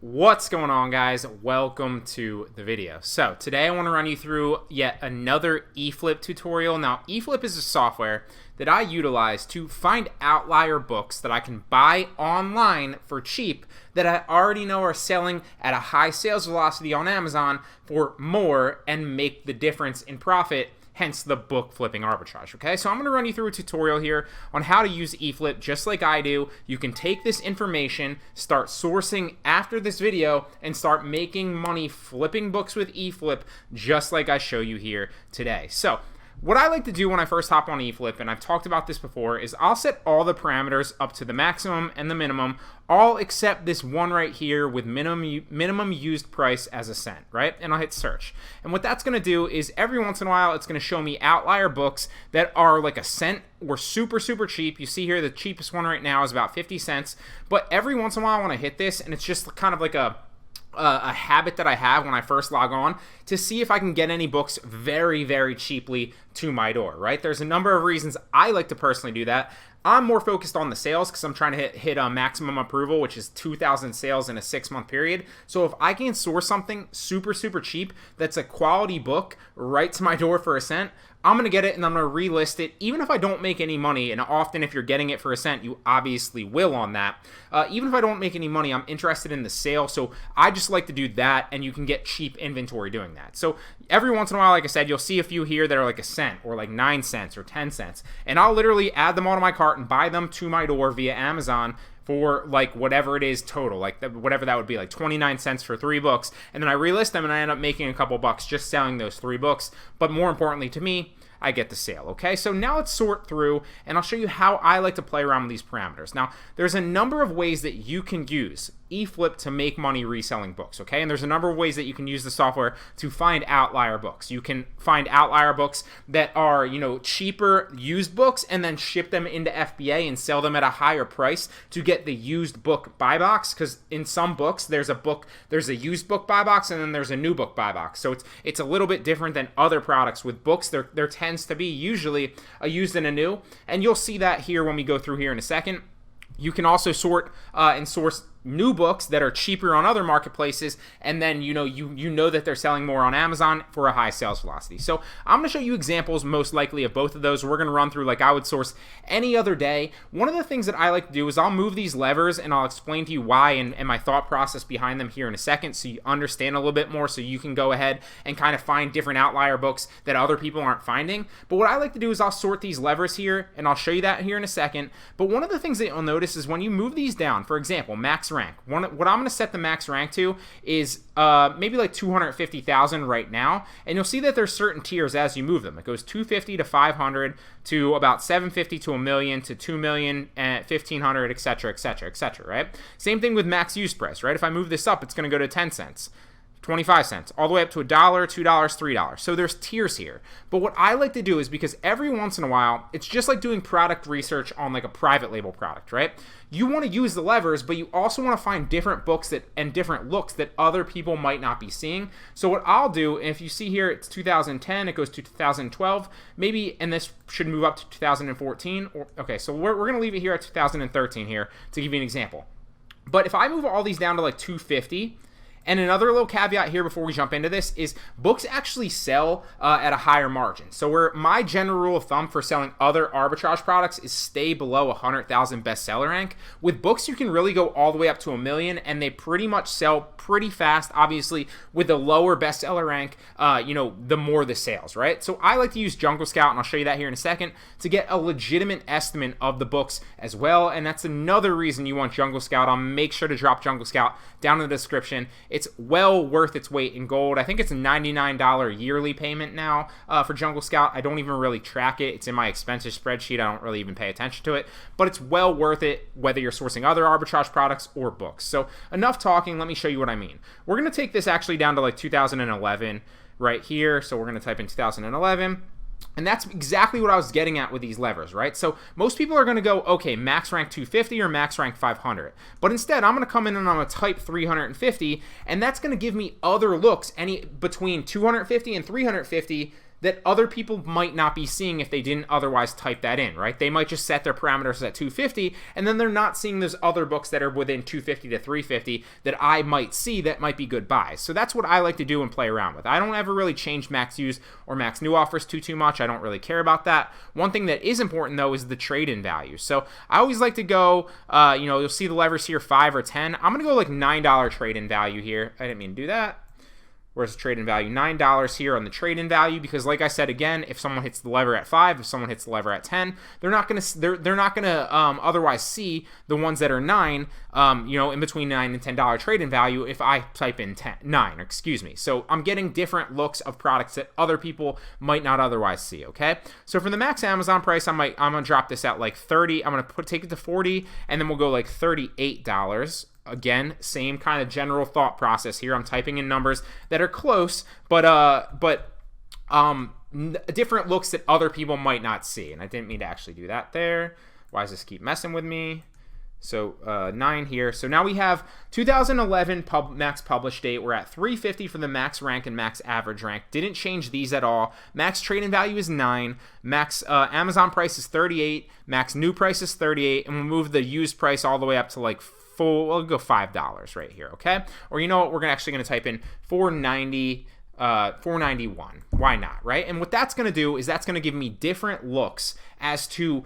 What's going on, guys? Welcome to the video. So today I want to run you through yet another eFlip tutorial. Now, eFlip is a software that I utilize to find outlier books that I can buy online for cheap that I already know are selling at a high sales velocity on Amazon for more and make the difference in profit, hence the book flipping arbitrage. Okay, so I'm going to run you through a tutorial here on how to use eFlip just like I do. You can take this information, start sourcing after this video, and start making money flipping books with eFlip just like I show you here today. So what I like to do when I first hop on eFlip, and I've talked about this before, is I'll set all the parameters up to the maximum and the minimum, all except this one right here with minimum used price as a cent, right? And I'll hit search. And what that's going to do is every once in a while, it's going to show me outlier books that are like a cent or super cheap. You see here the cheapest one right now is about 50 cents. But every once in a while, I want to hit this, and it's just kind of like a habit that I have when I first log on to see if I can get any books very cheaply to my door, right? There's a number of reasons I like to personally do that. I'm more focused on the sales because I'm trying to hit a maximum approval, which is 2,000 sales in a 6-month period. So if I can source something super cheap that's a quality book right to my door for a cent, I'm going to get it and I'm going to relist it even if I don't make any money. And often if you're getting it for a cent, you obviously will on that. Even if I don't make any money, I'm interested in the sale. So I just like to do that, and you can get cheap inventory doing that. So every once in a while, like I said, you'll see a few here that are like a cent or like 9 cents or 10 cents. And I'll literally add them all to my cart and buy them to my door via Amazon for like whatever it is total, like whatever that would be, like 29 cents for 3 books. And then I relist them and I end up making a couple bucks just selling those 3 books. But more importantly to me, I get the sale, okay? So now let's sort through, and I'll show you how I like to play around with these parameters. Now, there's a number of ways that you can use eFlip to make money reselling books, okay? And there's a number of ways that you can use the software to find outlier books. You can find outlier books that are, cheaper used books and then ship them into FBA and sell them at a higher price to get the used book buy box, because in some books, there's a used book buy box and then there's a new book buy box. So it's a little bit different than other products. With books, there tends to be usually a used and a new, and you'll see that here when we go through here in a second. You can also sort and source new books that are cheaper on other marketplaces, and then you know that they're selling more on Amazon for a high sales velocity. So I'm going to show you examples most likely of both of those. We're going to run through like I would source any other day. One of the things that I like to do is I'll move these levers and I'll explain to you why and my thought process behind them here in a second, so you understand a little bit more, so you can go ahead and kind of find different outlier books that other people aren't finding. But what I like to do is I'll sort these levers here, and I'll show you that here in a second. But one of the things that you'll notice is when you move these down, for example, max rank. What I'm going to set the max rank to is maybe like 250,000 right now, and you'll see that there's certain tiers as you move them. It goes 250 to 500 to about 750 to a million to 2 million and 1,500, etc., right? Same thing with max use price, right? If I move this up, it's going to go to 10 cents. 25 cents, all the way up to $1, $2, $3. So there's tiers here. But what I like to do is, because every once in a while, it's just like doing product research on like a private label product, right? You want to use the levers, but you also want to find different books and different looks that other people might not be seeing. So what I'll do, if you see here, it's 2010, it goes to 2012, maybe, and this should move up to 2014. Okay, so we're going to leave it here at 2013 here to give you an example. But if I move all these down to like 250, and another little caveat here before we jump into this is books actually sell at a higher margin. So where my general rule of thumb for selling other arbitrage products is stay below 100,000 bestseller rank. With books, you can really go all the way up to 1 million, and they pretty much sell pretty fast. Obviously, with a lower bestseller rank, the more the sales, right? So I like to use Jungle Scout, and I'll show you that here in a second, to get a legitimate estimate of the books as well. And that's another reason you want Jungle Scout. I'll make sure to drop Jungle Scout down in the description. It's well worth its weight in gold. I think it's a $99 yearly payment now for Jungle Scout. I don't even really track it. It's in my expenses spreadsheet. I don't really even pay attention to it, but it's well worth it whether you're sourcing other arbitrage products or books. So enough talking. Let me show you what I mean. We're going to take this actually down to like 2011 right here. So we're going to type in 2011. And that's exactly what I was getting at with these levers, right? So most people are going to go, okay, max rank 250 or max rank 500. But instead, I'm going to come in and I'm going to type 350, and that's going to give me other looks between 250 and 350 that other people might not be seeing if they didn't otherwise type that in, right? They might just set their parameters at 250, and then they're not seeing those other books that are within 250 to 350 that I might see that might be good buys. So that's what I like to do and play around with. I don't ever really change max use or max new offers too much. I don't really care about that. One thing that is important though is the trade-in value. So I always like to go, you'll see the levers here, 5 or 10. I'm gonna go like $9 trade-in value here. I didn't mean to do that. Where's the trade-in value? $9 here on the trade-in value, because like I said again, if someone hits the lever at 5, if someone hits the lever at 10, they're not gonna otherwise see the ones that are 9, in between $9 and $10 trade-in value if I type in 9, excuse me. So I'm getting different looks of products that other people might not otherwise see. Okay. So for the max Amazon price, I'm gonna drop this at like 30. I'm gonna take it to 40, and then we'll go like $38. Again, same kind of general thought process here. I'm typing in numbers that are close, but different looks that other people might not see. And I didn't mean to actually do that there. Why does this keep messing with me? So 9 here. So now we have 2011 max publish date. We're at 350 for the max rank and max average rank. Didn't change these at all. Max trade-in value is 9. Max Amazon price is 38. Max new price is 38. And we'll move the used price all the way up to like we'll go $5 right here, okay? Or you know what? We're actually going to type in $490. 491. Why not, right? And what that's going to do is that's going to give me different looks as to,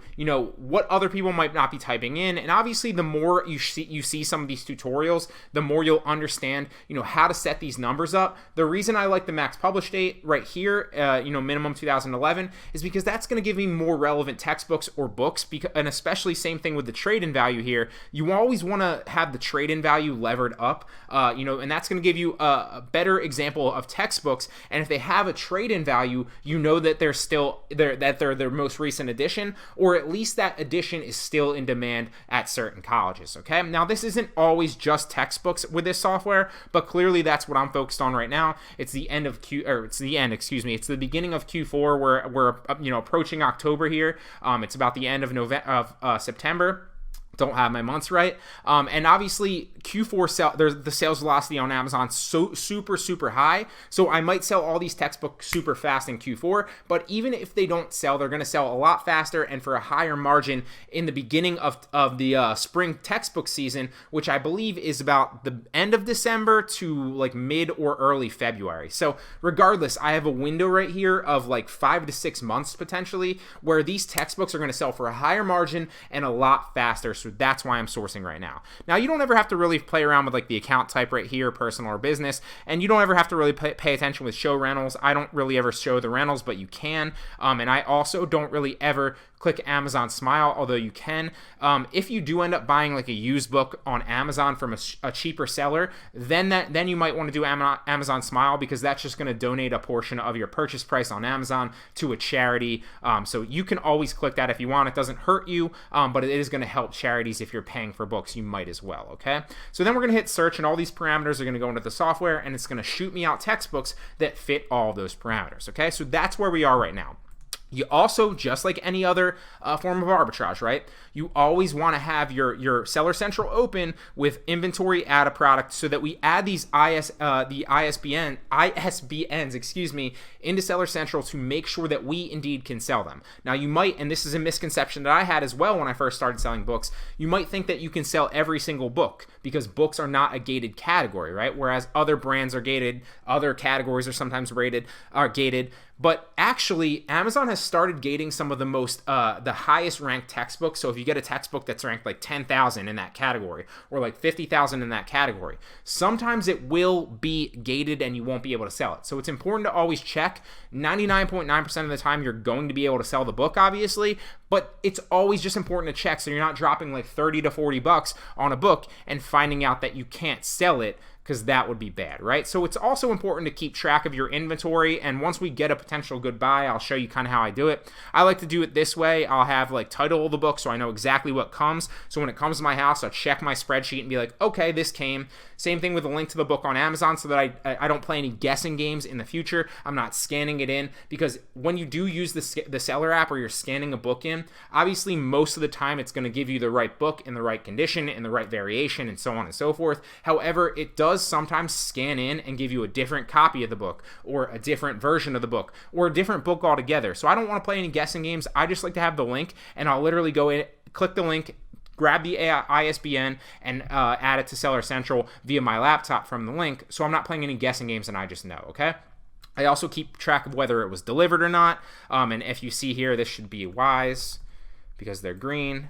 what other people might not be typing in. And obviously the more you see some of these tutorials, the more you'll understand, how to set these numbers up. The reason I like the max publish date right here, minimum 2011, is because that's going to give me more relevant textbooks or books, and especially same thing with the trade-in value here. You always want to have the trade-in value levered up, and that's going to give you a better example of textbooks. And if they have a trade-in value, that they're still that they're their most recent edition, or at least that edition is still in demand at certain colleges. Okay, now this isn't always just textbooks with this software, but clearly that's what I'm focused on right now. It's the end of it's the beginning of Q4. We're approaching October here. It's about the end of September. Don't have my months right. And obviously Q4 the sales velocity on Amazon so super high. So I might sell all these textbooks super fast in Q4, but even if they don't sell, they're going to sell a lot faster and for a higher margin in the beginning of the spring textbook season, which I believe is about the end of December to like mid or early February. So regardless, I have a window right here of like 5 to 6 months potentially where these textbooks are going to sell for a higher margin and a lot faster. So that's why I'm sourcing right now. Now, you don't ever have to really play around with like the account type right here, personal or business, and you don't ever have to really pay attention with show rentals. I don't really ever show the rentals, but you can. And I also don't really ever click Amazon Smile, although you can. If you do end up buying like a used book on Amazon from a cheaper seller, then you might want to do Amazon Smile, because that's just going to donate a portion of your purchase price on Amazon to a charity. So you can always click that if you want. It doesn't hurt you, but it is going to help charities. If you're paying for books, you might as well. Okay, so then we're going to hit search, and all these parameters are going to go into the software, and it's going to shoot me out textbooks that fit all those parameters. Okay, so that's where we are right now. You also, just like any other form of arbitrage, right? You always want to have your Seller Central open with inventory add a product, so that we add these ISBNs, into Seller Central to make sure that we indeed can sell them. Now you might, and this is a misconception that I had as well when I first started selling books, you might think that you can sell every single book because books are not a gated category, right? Whereas other brands are gated, other categories are sometimes gated. But actually, Amazon has started gating some of the highest ranked textbooks. So if you get a textbook that's ranked like 10,000 in that category, or like 50,000 in that category, sometimes it will be gated and you won't be able to sell it. So it's important to always check. 99.9% of the time, you're going to be able to sell the book, obviously, but it's always just important to check so you're not dropping like 30 to 40 bucks on a book and finding out that you can't sell it, because that would be bad, right? So it's also important to keep track of your inventory, and once we get a potential good buy, I'll show you kind of how I do it. I like to do it this way. I'll have like title of the book so I know exactly what comes. So when it comes to my house, I'll check my spreadsheet and be like, okay, this came. Same thing with a link to the book on Amazon so that I don't play any guessing games in the future. I'm not scanning it in, because when you do use the seller app or you're scanning a book in, obviously most of the time it's going to give you the right book in the right condition, in the right variation, and so on and so forth. However, it does sometimes scan in and give you a different copy of the book, or a different version of the book, or a different book altogether. So I don't want to play any guessing games. I just like to have the link, and I'll literally go in, click the link, grab the ISBN, and add it to Seller Central via my laptop from the link, so I'm not playing any guessing games and I just know, okay? I also keep track of whether it was delivered or not, and if you see here, this should be Ys because they're green.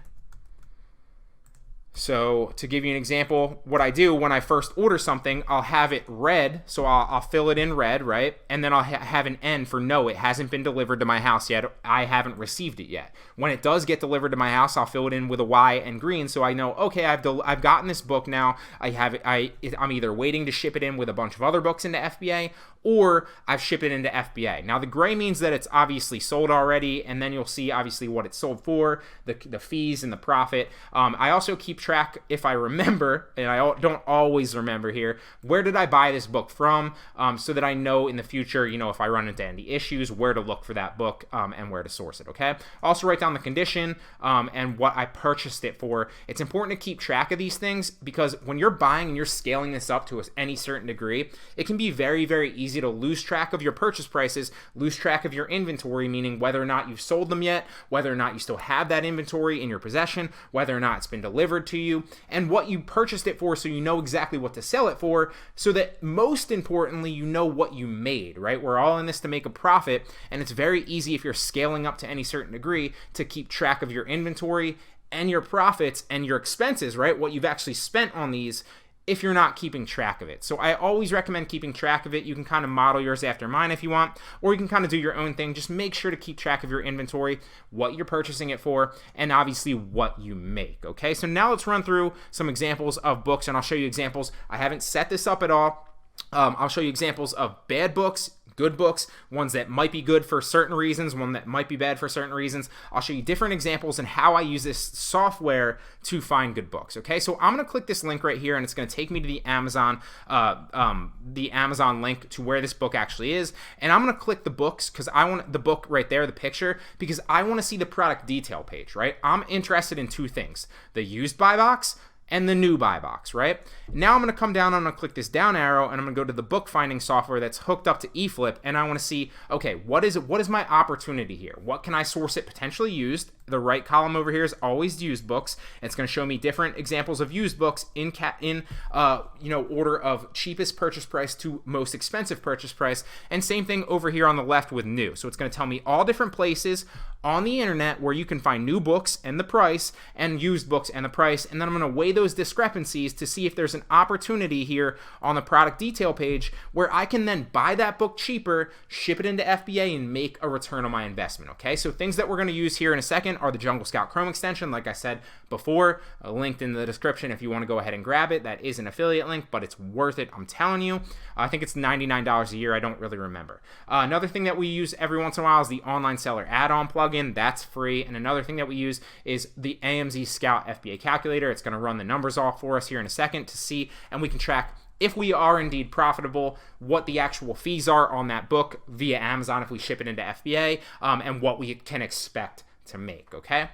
So to give you an example, what I do when I first order something, I'll have it red, so I'll fill it in red, right? And then I'll have an N for no, it hasn't been delivered to my house yet. I haven't received it yet. When it does get delivered to my house, I'll fill it in with a Y and green, so I know, okay, I've gotten this book now. I'm either waiting to ship it in with a bunch of other books into FBA, or I've shipped it into FBA. Now the gray means that it's obviously sold already, and then you'll see obviously what it's sold for, the fees and the profit. I also keep track, if I remember, and I don't always remember here, where did I buy this book from, so that I know in the future, if I run into any issues, where to look for that book, and where to source it, okay? Also write down the condition and what I purchased it for. It's important to keep track of these things, because when you're buying and you're scaling this up to any certain degree, it can be very, very easy to lose track of your purchase prices, lose track of your inventory, meaning whether or not you've sold them yet, whether or not you still have that inventory in your possession, whether or not it's been delivered to you, and what you purchased it for, so you know exactly what to sell it for, so that most importantly, you know what you made, right? We're all in this to make a profit, and it's very easy if you're scaling up to any certain degree to keep track of your inventory and your profits and your expenses, right? What you've actually spent on these, if you're not keeping track of it. So I always recommend keeping track of it. You can kind of model yours after mine if you want, or you can kind of do your own thing. Just make sure to keep track of your inventory, what you're purchasing it for, and obviously what you make, okay? So now let's run through some examples of books, and I'll show you examples. I haven't set this up at all. I'll show you examples of bad books, good books, ones that might be good for certain reasons, one that might be bad for certain reasons. I'll show you different examples and how I use this software to find good books, okay? So I'm going to click this link right here, and it's going to take me to the Amazon link to where this book actually is, and I'm going to click the books because I want the book right there, the picture, because I want to see the product detail page, right? I'm interested in two things: the used buy box and the new buy box, right? Now I'm going to come down, I'm going to click this down arrow, and I'm going to go to the book finding software that's hooked up to eFlip, and I want to see, okay, what is my opportunity here? What can I source it potentially used? The right column over here is always used books. It's going to show me different examples of used books in order of cheapest purchase price to most expensive purchase price, and same thing over here on the left with new. So it's going to tell me all different places on the internet where you can find new books and the price, and used books and the price, and then I'm going to weigh those discrepancies to see if there's an opportunity here on the product detail page where I can then buy that book cheaper, ship it into FBA, and make a return on my investment, okay? So things that we're going to use here in a second are the Jungle Scout Chrome extension, like I said before, linked in the description if you want to go ahead and grab it. That is an affiliate link, but it's worth it, I'm telling you. I think it's $99 a year, I don't really remember. Another thing that we use every once in a while is the Online Seller add-on plugin. That's free. And another thing that we use is the AMZ Scout FBA Calculator. It's going to run the numbers off for us here in a second to see, and we can track if we are indeed profitable, what the actual fees are on that book via Amazon if we ship it into FBA, and what we can expect to make, okay?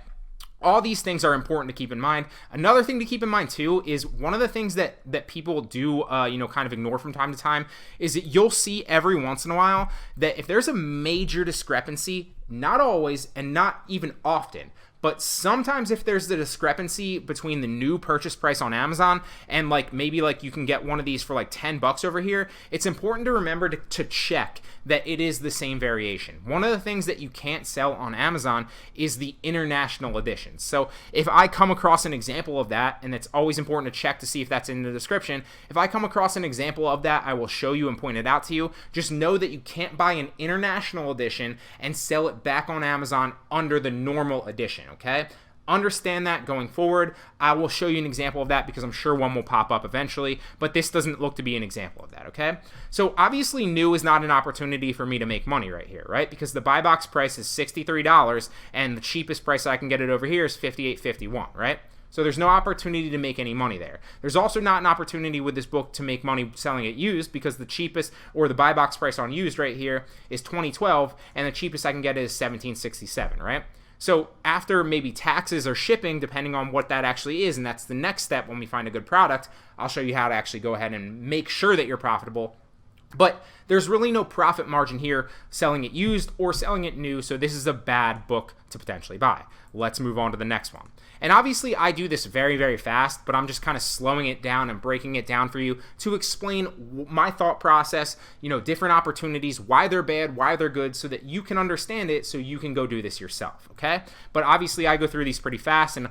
All these things are important to keep in mind. Another thing to keep in mind too is one of the things that people do, kind of ignore from time to time is that you'll see every once in a while that if there's a major discrepancy, not always and not even often, but sometimes if there's the discrepancy between the new purchase price on Amazon and maybe you can get one of these for $10 over here, it's important to remember to check that it is the same variation. One of the things that you can't sell on Amazon is the international editions. So if I come across an example of that, and it's always important to check to see if that's in the description, if I come across an example of that, I will show you and point it out to you. Just know that you can't buy an international edition and sell it back on Amazon under the normal edition, okay? Understand that going forward. I will show you an example of that because I'm sure one will pop up eventually, but this doesn't look to be an example of that, okay? So obviously new is not an opportunity for me to make money right here, right? Because the buy box price is $63 and the cheapest price I can get it over here is $58.51, right? So there's no opportunity to make any money there. There's also not an opportunity with this book to make money selling it used, because the cheapest, or the buy box price on used right here, is $20.12, and the cheapest I can get is $17.67, right? So after maybe taxes or shipping, depending on what that actually is, and that's the next step when we find a good product, I'll show you how to actually go ahead and make sure that you're profitable. But there's really no profit margin here selling it used or selling it new, so this is a bad book to potentially buy. Let's move on to the next one. And obviously I do this very, very fast, but I'm just kind of slowing it down and breaking it down for you to explain my thought process, different opportunities, why they're bad, why they're good, so that you can understand it, so you can go do this yourself, okay? But obviously I go through these pretty fast, and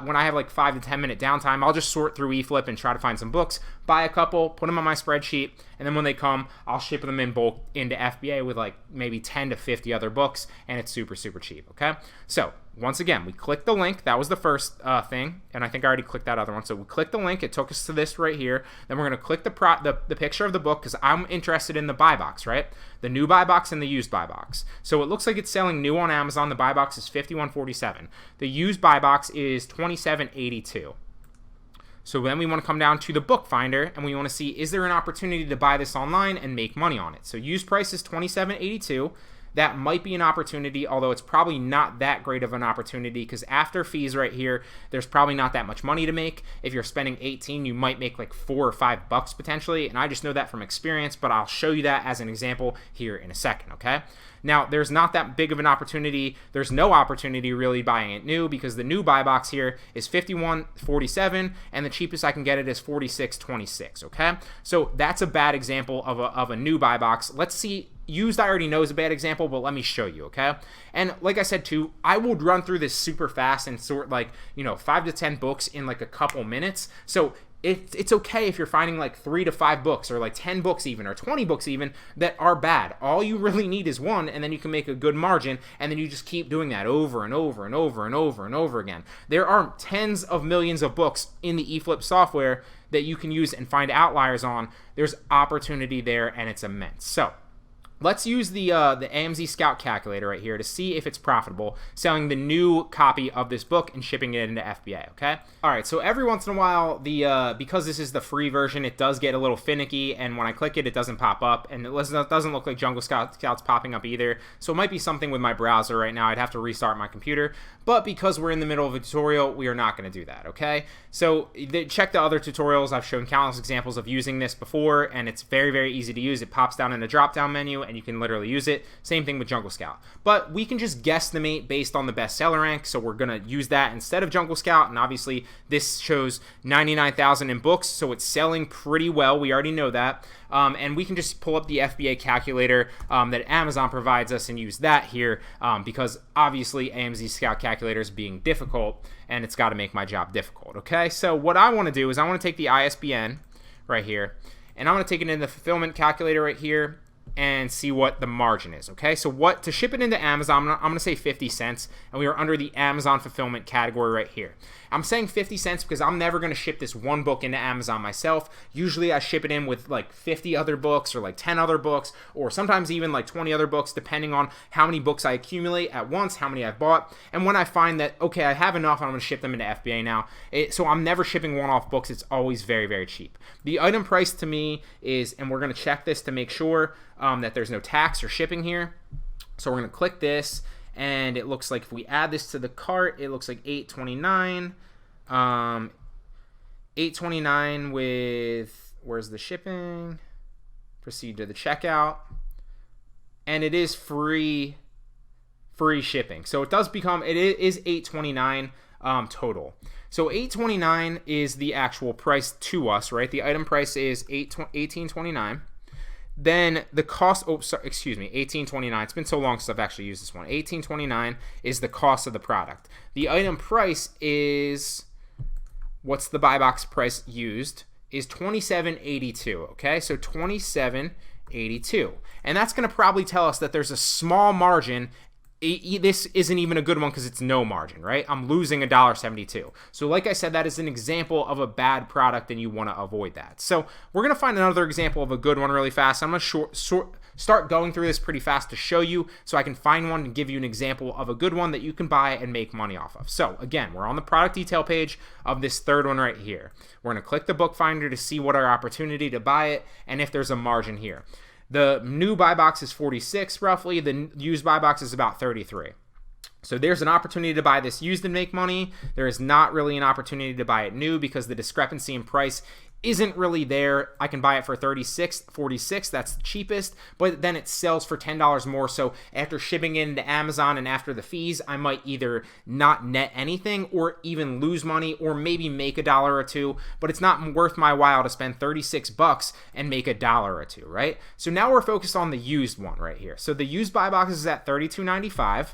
when I have like 5 to 10 minute downtime, I'll just sort through eFlip and try to find some books, buy a couple, put them on my spreadsheet, and then when they come, I'll ship them in bulk into FBA with like maybe 10 to 50 other books, and it's super, super cheap, okay? So once again, we click the link. That was the first thing, and I think I already clicked that other one. So we clicked the link. It took us to this right here. Then we're going to click the picture of the book, because I'm interested in the buy box, right? The new buy box and the used buy box. So it looks like it's selling new on Amazon. The buy box is $51.47. The used buy box is $27.82. So then we want to come down to the bookfinder, and we want to see, is there an opportunity to buy this online and make money on it? So used price is $27.82. That might be an opportunity, although it's probably not that great of an opportunity, because after fees right here, there's probably not that much money to make. If you're spending $18, you might make like $4 or $5 potentially, and I just know that from experience, but I'll show you that as an example here in a second, okay? Now, there's not that big of an opportunity. There's no opportunity really buying it new, because the new buy box here is $51.47, and the cheapest I can get it is $46.26, okay? So that's a bad example of a new buy box. Let's see. Used, I already know, is a bad example, but let me show you, okay? And like I said too, I would run through this super fast and sort like 5 to 10 books in like a couple minutes. So it's okay if you're finding like 3 to 5 books, or like 10 books even, or 20 books even, that are bad. All you really need is one, and then you can make a good margin, and then you just keep doing that over and over and over and over and over again. There are tens of millions of books in the eFlip software that you can use and find outliers on. There's opportunity there, and it's immense. So let's use the AMZ Scout Calculator right here to see if it's profitable selling the new copy of this book and shipping it into FBA, okay? All right, so every once in a while, because this is the free version, it does get a little finicky, and when I click it, it doesn't pop up, and it doesn't look like Jungle Scout's popping up either, so it might be something with my browser right now. I'd have to restart my computer, but because we're in the middle of a tutorial, we are not going to do that, okay? So check the other tutorials. I've shown countless examples of using this before, and it's very, very easy to use. It pops down in a drop-down menu, and you can literally use it. Same thing with Jungle Scout. But we can just guesstimate based on the bestseller rank, so we're going to use that instead of Jungle Scout, and obviously this shows 99,000 in books, so it's selling pretty well. We already know that. And we can just pull up the FBA calculator that Amazon provides us and use that here, because obviously AMZ Scout Calculator is being difficult, and it's got to make my job difficult, okay? So what I want to do is I want to take the ISBN right here, and I'm going to take it in the fulfillment calculator right here and see what the margin is, okay? So to ship it into Amazon, I'm going to say 50 cents, and we are under the Amazon fulfillment category right here. I'm saying 50 cents because I'm never going to ship this one book into Amazon myself. Usually I ship it in with like 50 other books, or like 10 other books, or sometimes even like 20 other books, depending on how many books I accumulate at once, how many I've bought. And when I find that, okay, I have enough, I'm going to ship them into FBA now. So I'm never shipping one-off books. It's always very, very cheap. The item price to me is, and we're going to check this to make sure that there's no tax or shipping here. So we're going to click this, and it looks like if we add this to the cart, it looks like $8.29. $8.29 with, where's the shipping? Proceed to the checkout, and it is free shipping. So it does become, it is $8.29 total. So $8.29 is the actual price to us, right? The item price is $18.29. Then the cost, $18.29. It's been so long since I've actually used this one. $18.29 is the cost of the product. The item price is, what's the buy box price used, is $27.82, okay? So $27.82. And that's going to probably tell us that there's a small margin. This isn't even a good one because it's no margin, right? I'm losing $1.72. So like I said, that is an example of a bad product, and you want to avoid that. So we're going to find another example of a good one really fast. I'm going to start going through this pretty fast to show you so I can find one and give you an example of a good one that you can buy and make money off of. So again, we're on the product detail page of this third one right here. We're going to click the bookfinder to see what our opportunity to buy it and if there's a margin here. The new buy box is 46 roughly. The used buy box is about 33. So there's an opportunity to buy this used and make money. There is not really an opportunity to buy it new because the discrepancy in price isn't really there. I can buy it for 36, 46, that's the cheapest, but then it sells for $10 more. So after shipping it into Amazon and after the fees, I might either not net anything or even lose money or maybe make $1 or $2, but it's not worth my while to spend 36 bucks and make $1 or $2, right? So now we're focused on the used one right here. So the used buy box is at $32.95.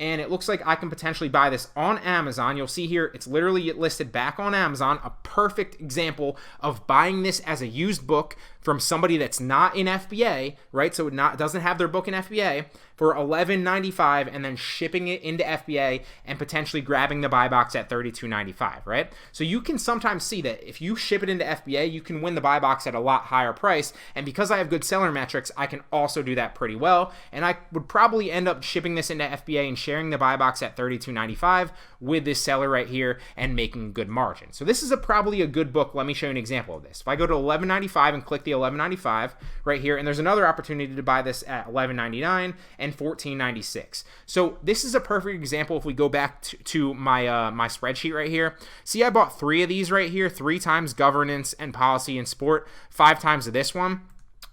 And it looks like I can potentially buy this on Amazon. You'll see here, it's literally listed back on Amazon, a perfect example of buying this as a used book from somebody that's not in FBA, right? So it doesn't have their book in FBA for $11.95 and then shipping it into FBA and potentially grabbing the buy box at $32.95, right? So you can sometimes see that if you ship it into FBA, you can win the buy box at a lot higher price. And because I have good seller metrics, I can also do that pretty well. And I would probably end up shipping this into FBA and sharing the buy box at $32.95 with this seller right here and making a good margin. So this is probably a good book. Let me show you an example of this. If I go to $11.95 and click the $11.95 right here, and there's another opportunity to buy this at $11.99 and $14.96. So this is a perfect example. If we go back to my my spreadsheet right here, see I bought 3 of these right here, 3 times governance and policy and sport, 5 times of this one.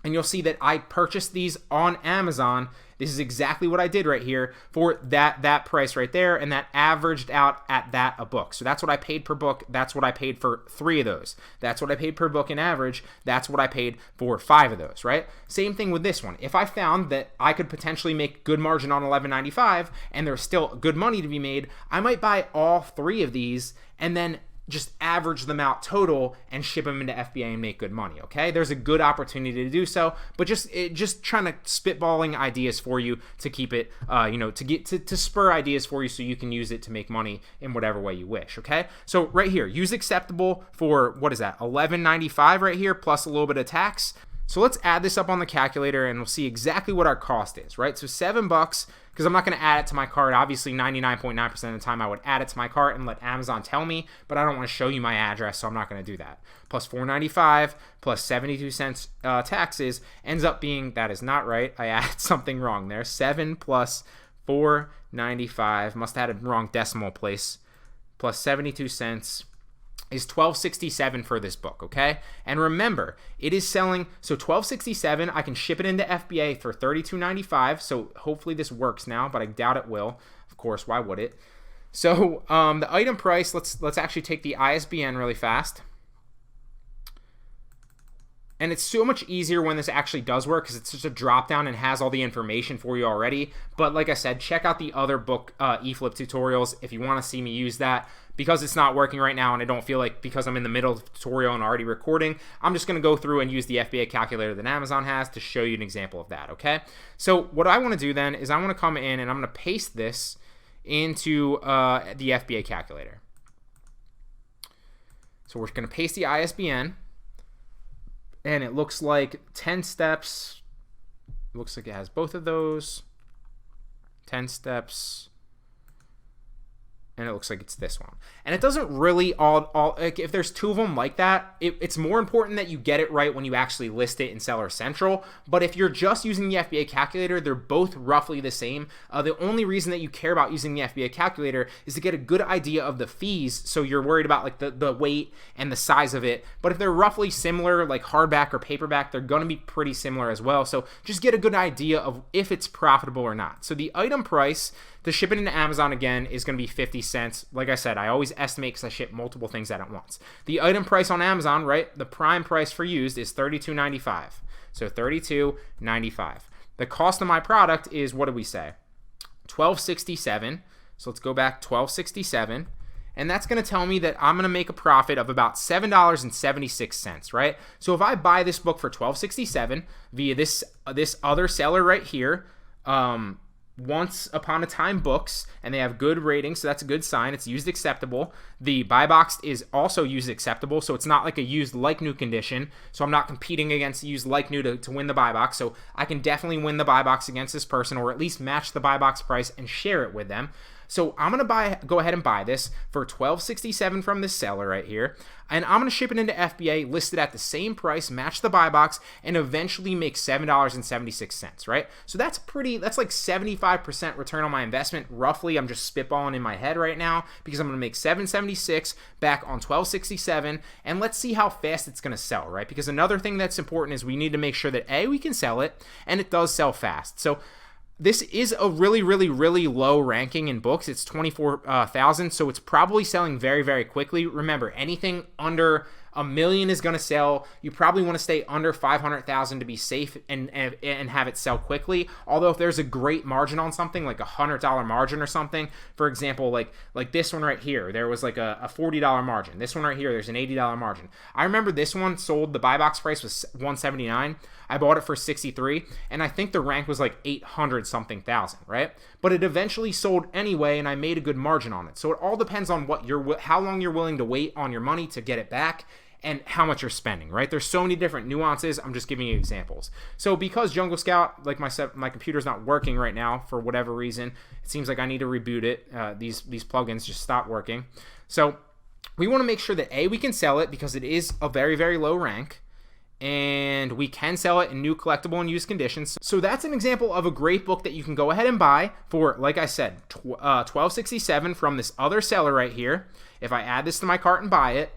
And you'll see that I purchased these on Amazon. This is exactly what I did right here for that price right there, and that averaged out at that a book. So that's what I paid per book. That's what I paid for 3 of those. That's what I paid per book in average. That's what I paid for 5 of those, right? Same thing with this one. If I found that I could potentially make good margin on $11.95 and there's still good money to be made, I might buy all 3 of these and then just average them out total and ship them into FBA and make good money, okay? There's a good opportunity to do so, but just trying to spitballing ideas for you to keep it, to spur ideas for you so you can use it to make money in whatever way you wish, okay? So right here, use acceptable for, what is that, $11.95 right here, plus a little bit of tax. So let's add this up on the calculator and we'll see exactly what our cost is, right? So $7, because I'm not going to add it to my cart. Obviously, 99.9% of the time I would add it to my cart and let Amazon tell me, but I don't want to show you my address, so I'm not going to do that. Plus $4.95 plus 72 cents taxes ends up being, that is not right. I added something wrong there. 7 plus $4.95, must have had a wrong decimal place, plus 72 cents. Is $12.67 for this book, okay? And remember, it is selling, so $12.67, I can ship it into FBA for $32.95, so hopefully this works now, but I doubt it will. Of course, why would it? So the item price, let's actually take the ISBN really fast. And it's so much easier when this actually does work because it's just a drop down and has all the information for you already. But like I said, check out the other book eFlip tutorials if you want to see me use that. Because it's not working right now and I don't feel like, because I'm in the middle of the tutorial and already recording, I'm just going to go through and use the FBA calculator that Amazon has to show you an example of that, okay? So what I want to do then is I want to come in and I'm going to paste this into the FBA calculator. So we're going to paste the ISBN. And it looks like 10 steps. It looks like it has both of those. 10 steps. And it looks like it's this one. And it doesn't really like if there's 2 of them like that, it's more important that you get it right when you actually list it in Seller Central. But if you're just using the FBA calculator, they're both roughly the same. The only reason that you care about using the FBA calculator is to get a good idea of the fees. So you're worried about like the weight and the size of it. But if they're roughly similar, like hardback or paperback, they're going to be pretty similar as well. So just get a good idea of if it's profitable or not. So the item price to ship it into Amazon, again, is going to be 50 cents. Like I said, I always estimate because I ship multiple things at once. The item price on Amazon, right, the prime price for used is $32.95. So $32.95. The cost of my product is, what did we say? $12.67. So let's go back, $12.67. And that's going to tell me that I'm going to make a profit of about $7.76, right? So if I buy this book for $12.67 via this other seller right here, once upon a time books, and they have good ratings, so that's a good sign. It's used acceptable. The buy box is also used acceptable, so it's not like a used like new condition. So I'm not competing against used like new to win the buy box. So I can definitely win the buy box against this person, or at least match the buy box price and share it with them. So I'm gonna go ahead and buy this for $12.67 from this seller right here, and I'm gonna ship it into FBA, listed at the same price, match the buy box, and eventually make $7.76, right? So that's like 75% return on my investment, roughly. I'm just spitballing in my head right now because I'm gonna make $7.76 back on $12.67, and let's see how fast it's gonna sell, right? Because another thing that's important is we need to make sure that we can sell it, and it does sell fast. So this is a really low ranking in books. It's 24,000, so it's probably selling very quickly. Remember, anything under $1 million is going to sell. You probably want to stay under 500,000 to be safe and have it sell quickly. Although if there's a great margin on something, like $100 margin or something, for example, like this one right here, there was like a $40 margin. This one right here, there's an $80 margin. I remember this one sold, the buy box price was $179. I bought it for $63, and I think the rank was like 800 something thousand, right? But it eventually sold anyway, and I made a good margin on it. So it all depends on how long you're willing to wait on your money to get it back, and how much you're spending, right? There's so many different nuances. I'm just giving you examples. So because Jungle Scout, like my computer's not working right now for whatever reason, it seems like I need to reboot it. These plugins just stopped working. So we want to make sure that we can sell it because it is a very low rank, and we can sell it in new, collectible, and used conditions. So that's an example of a great book that you can go ahead and buy for, like I said, $12.67 from this other seller right here. If I add this to my cart and buy it,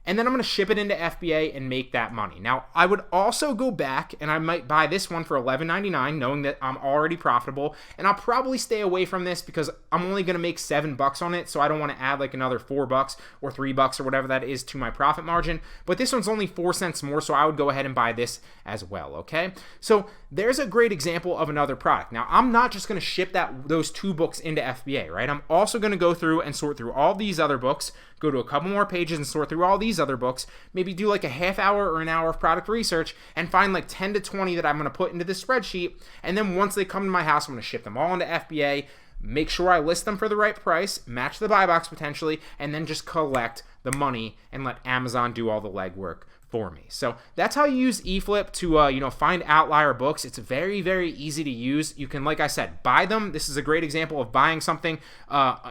and then I'm going to ship it into FBA and make that money. Now, I would also go back and I might buy this one for $11.99, knowing that I'm already profitable, and I'll probably stay away from this because I'm only going to make $7 on it, so I don't want to add like another $4 or $3 or whatever that is to my profit margin. But this one's only 4 cents more, so I would go ahead and buy this as well, okay? So there's a great example of another product. Now, I'm not just going to ship those 2 books into FBA, right? I'm also going to go through and sort through all these other books, go to a couple more pages and sort through all these other books, maybe do like a half hour or an hour of product research and find like 10 to 20 that I'm going to put into this spreadsheet. And then once they come to my house, I'm going to ship them all into FBA, make sure I list them for the right price, match the buy box potentially, and then just collect the money and let Amazon do all the legwork for me. So that's how you use eFlip to find outlier books. It's very easy to use. You can, like I said, buy them. This is a great example of buying something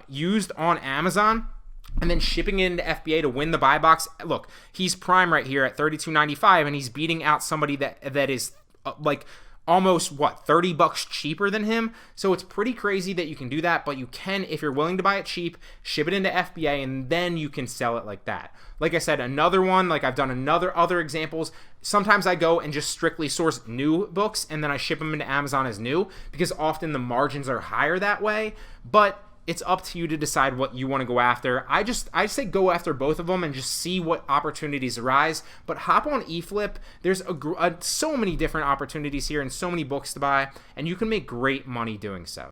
used on Amazon and then shipping it into FBA to win the buy box. Look, he's prime right here at $32.95, and he's beating out somebody that is like almost $30 cheaper than him. So it's pretty crazy that you can do that, but you can, if you're willing to buy it cheap, ship it into FBA, and then you can sell it like that. Like I said, another one, like I've done other examples. Sometimes I go and just strictly source new books and then I ship them into Amazon as new because often the margins are higher that way. But it's up to you to decide what you want to go after. I say go after both of them and just see what opportunities arise. But hop on eFlip. There's so many different opportunities here and so many books to buy, and you can make great money doing so.